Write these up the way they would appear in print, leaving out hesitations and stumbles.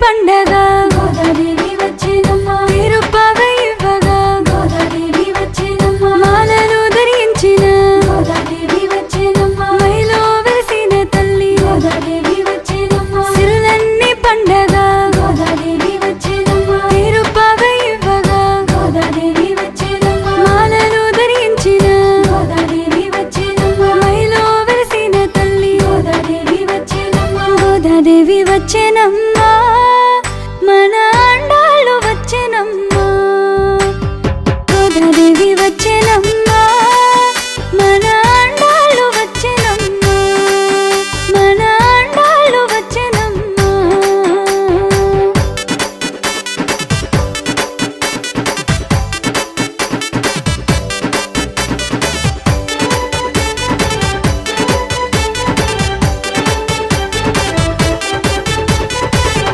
పండగ గోదాదేవి వచ్చేనమ్మ తిరుపవై ఇవ్వగా గోదాదేవి వచ్చేనమ్మ మాలలు ధరించిన గోదాదేవి వచ్చేనమ్మ మైలో వెలిసిన తల్లి గోదాదేవి వచ్చేనమ్మ సిరులన్నీ పండగ గోదాదేవి వచ్చేనమ్మ తిరుపవై ఇవ్వగా గోదాదేవి వచ్చేనమ్మ మాలలు ధరించిన గోదాదేవి వచ్చేనమ్మ మైలో వెలిసిన తల్లి గోదాదేవి వచ్చేనమ్మ గోదాదేవి వచ్చేనమ్మ మన అండాళ్ళు వచ్చేనమ్మ గోదాదేవి వచ్చేనమ్మ మన అండాళ్ళు వచ్చేనమ్మ మన అండాళ్ళు వచ్చేనమ్మ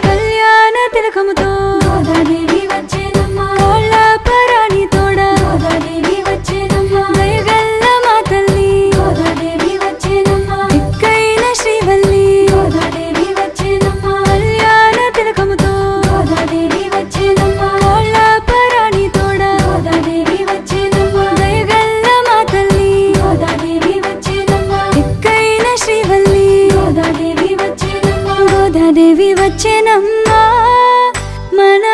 కళ్యాణ తిలకముతో గోదాదేవి వచ్చేనమ్మ కాళ్ళ పరాని తోడ గోదాదేవి వచ్చేనమ్మ దయగల్ల మా తల్లి గోదాదేవి వచ్చేనమ్మ దిక్కైన శ్రీవల్లి గోదాదేవి వచ్చేనమ్మ కళ్యాణ తిలకముతో గోదాదేవి వచ్చేనమ్మ కాళ్ళ పరాని తోడ గోదాదేవి వచ్చేనమ్మ దయగల్ల మా తల్లి గోదాదేవి వచ్చేనమ్మ దిక్కైన శ్రీవల్లి గోదాదేవి వచ్చేనమ్మ గోదాదేవి వచ్చేనమ్మ మన